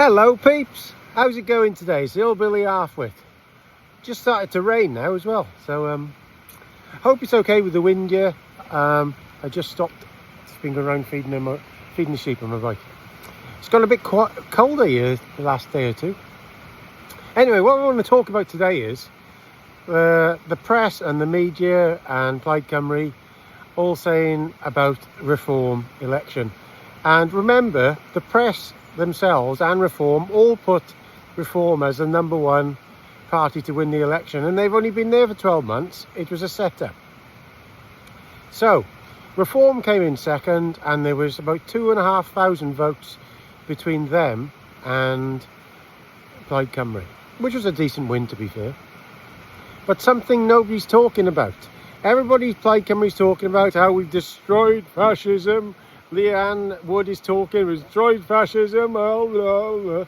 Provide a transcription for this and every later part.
Hello peeps, how's it going today? It's the old Billy Halfwit. Just started to rain now as well, so hope it's okay with the wind here. I just stopped. It's been going around feeding the sheep on my bike. It's got a bit colder here the last day or two. Anyway, what I want to talk about today is the press and the media and Plaid Cymru all saying about reform election. And remember, the press themselves and reform all put reform as the number one party to win the election, and they've only been there for 12 months. It was a setup. So reform came in second, and there was about 2,500 votes between them and Plaid Cymru, which was a decent win, to be fair. But something nobody's talking about. Everybody, Plaid Cymru's talking about how we've destroyed fascism. Leanne Wood is talking, we've destroyed fascism. I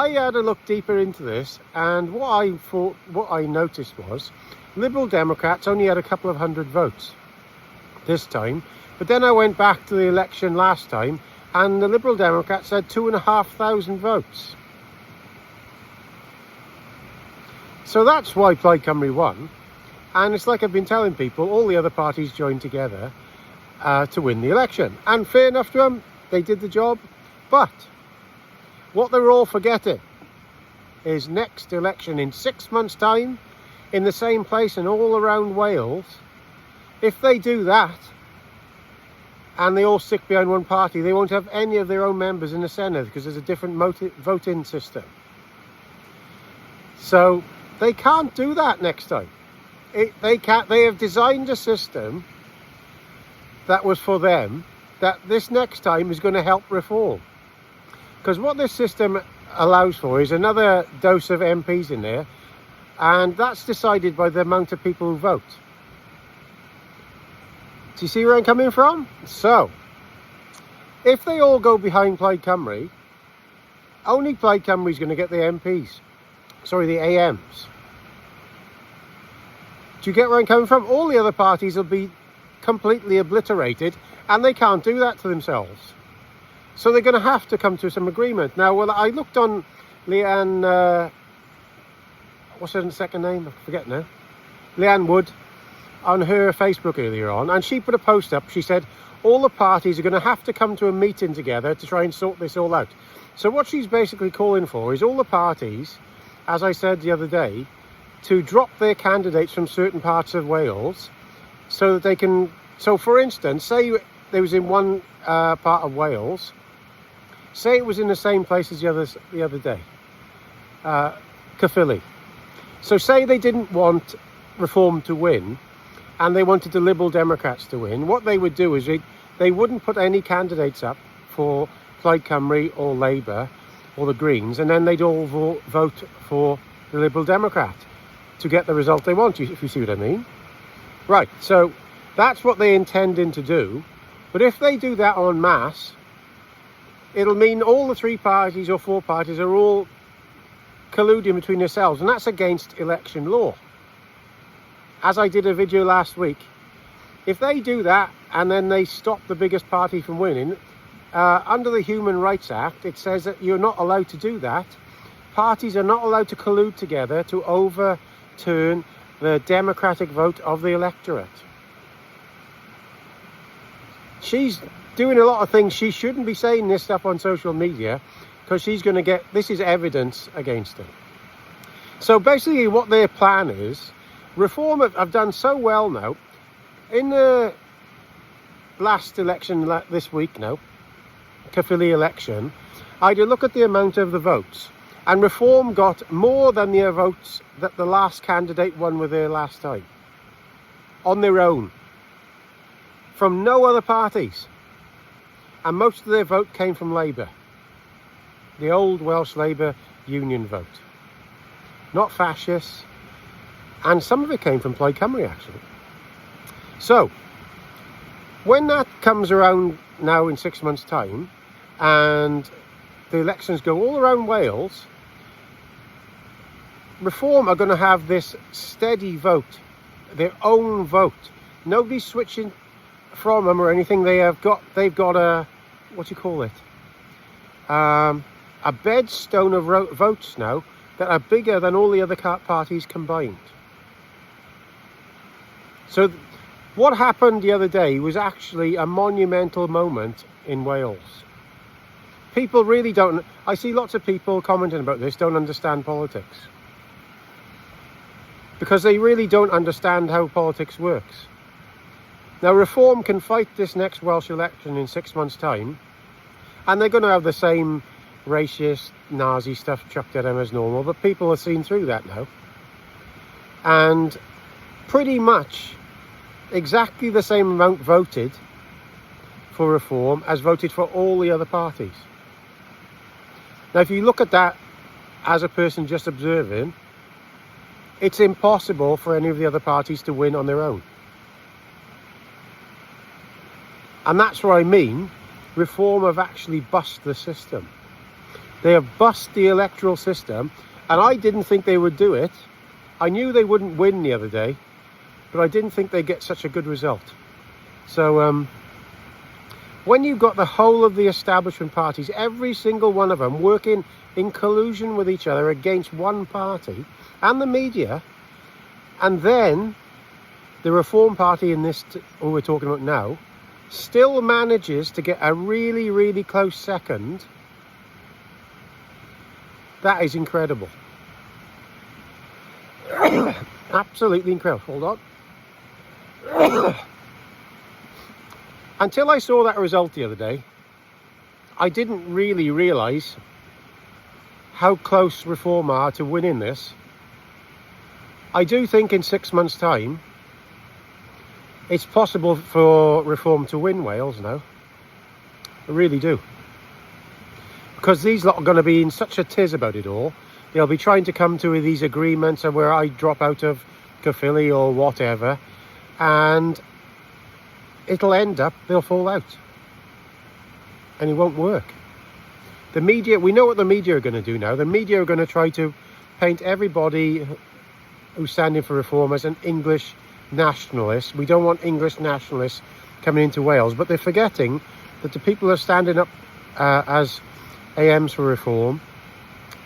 had a look deeper into this, and what I noticed was Liberal Democrats only had a couple of hundred votes this time. But then I went back to the election last time, and the Liberal Democrats had 2,500 votes. So that's why Plaid Cymru won. And it's like I've been telling people, all the other parties joined together to win the election. And fair enough to them, they did the job. But what they're all forgetting is next election in 6 months' time, in the same place and all around Wales, if they do that and they all stick behind one party, they won't have any of their own members in the Senate because there's a different voting system. So they can't do that next time. They have designed a system that was for them, that this next time is going to help reform. Because what this system allows for is another dose of MPs in there, and that's decided by the amount of people who vote. Do you see where I'm coming from? So, if they all go behind Plaid Cymru, only Plaid Cymru is going to get the MPs. Sorry, the AMs. Do you get where I'm coming from? All the other parties will be completely obliterated, and they can't do that to themselves. So they're going to have to come to some agreement. Now, well, I looked on Leanne, what's her second name? I forget now. Leanne Wood, on her Facebook earlier on, and she put a post up. She said all the parties are going to have to come to a meeting together to try and sort this all out. So what she's basically calling for is all the parties, as I said the other day, to drop their candidates from certain parts of Wales so that they can... So, for instance, say they was in one part of Wales, say it was in the same place as the other day, Caerphilly. So say they didn't want reform to win, and they wanted the Liberal Democrats to win. What they would do is they wouldn't put any candidates up for Plaid Cymru or Labour or the Greens, and then they'd all vote for the Liberal Democrat to get the result they want, if you see what I mean. Right, so that's what they're intending to do. But if they do that en masse, it'll mean all the three parties or four parties are all colluding between themselves, and that's against election law. As I did a video last week, if they do that and then they stop the biggest party from winning, under the Human Rights Act, it says that you're not allowed to do that. Parties are not allowed to collude together to overturn the democratic vote of the electorate. She's doing a lot of things. She shouldn't be saying this stuff on social media, because she's going to get... This is evidence against her. So basically what their plan is, reform have done so well now. In the last election this week now, Caerphilly election, I had a look at the amount of the votes. And reform got more than the votes that the last candidate won with their last time. On their own. From no other parties. And most of their vote came from Labour. The old Welsh Labour Union vote. Not fascists. And some of it came from Plaid Cymru, actually. So, when that comes around now in 6 months' time, and the elections go all around Wales, reform are going to have this steady vote, their own vote. Nobody's switching from them or anything. They've got a, what do you call it? a bedstone of votes now that are bigger than all the other parties combined. So what happened the other day was actually a monumental moment in Wales. People really don't, I see lots of people commenting about this, don't understand politics. Because they really don't understand how politics works. Now, Reform can fight this next Welsh election in 6 months' time, and they're going to have the same racist, Nazi stuff chucked at them as normal, but people have seen through that now. And pretty much exactly the same amount voted for Reform as voted for all the other parties. Now, if you look at that as a person just observing, it's impossible for any of the other parties to win on their own. And that's what I mean. Reform have actually bust the system. They have bust the electoral system, and I didn't think they would do it. I knew they wouldn't win the other day, but I didn't think they'd get such a good result. So when you've got the whole of the establishment parties, every single one of them working in collusion with each other against one party, and the media, and then the Reform Party in this, who we're talking about now, still manages to get a really, really close second, that is incredible. Absolutely incredible. Hold on. Until I saw that result the other day, I didn't really realise how close Reform are to winning this. I do think in 6 months' time, it's possible for Reform to win Wales now. I really do. Because these lot are going to be in such a tiz about it all. They'll be trying to come to these agreements where I drop out of Caerphilly or whatever. And it'll end up, they'll fall out. And it won't work. The media, we know what the media are going to do now. The media are going to try to paint everybody who's standing for Reform as an English nationalist. We don't want English nationalists coming into Wales, but they're forgetting that the people who are standing up as AMs for Reform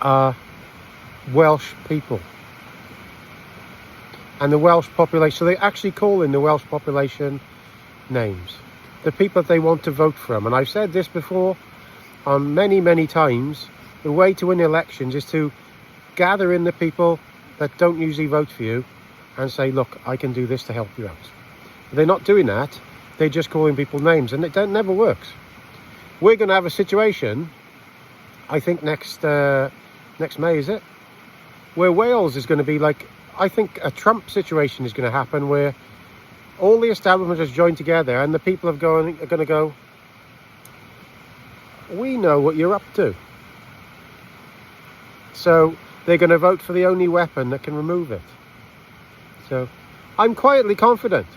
are Welsh people. And the Welsh population, so they actually call in the Welsh population names, the people that they want to vote from. And I've said this before on many times, the way to win elections is to gather in the people that don't usually vote for you and say, look, I can do this to help you out. But they're not doing that. They're just calling people names, and it never works. We're going to have a situation, I think next May, is it? Where Wales is going to be like, I think a Trump situation is going to happen where all the establishment has joined together and the people are going to go, we know what you're up to. So they're going to vote for the only weapon that can remove it. So I'm quietly confident.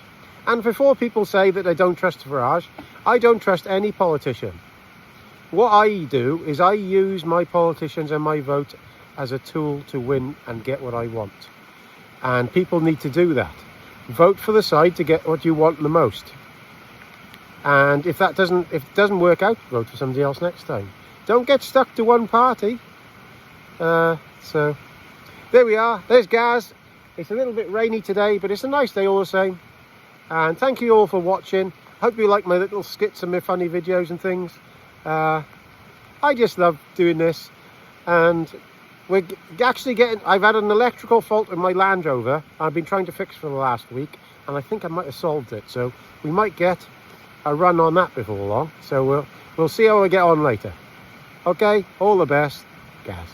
And before people say that I don't trust Farage, I don't trust any politician. What I do is I use my politicians and my vote as a tool to win and get what I want. And people need to do that. Vote for the side to get what you want the most. And if it doesn't work out, vote for somebody else next time. Don't get stuck to one party. So there we are. There's Gaz. It's a little bit rainy today, but it's a nice day all the same. And thank you all for watching. Hope you like my little skits and my funny videos and things. I just love doing this. And we're actually I've had an electrical fault in my Land Rover. I've been trying to fix for the last week, and I think I might have solved it. So we might get a run on that before long. So we'll see how we get on later. Okay, all the best, Gaz.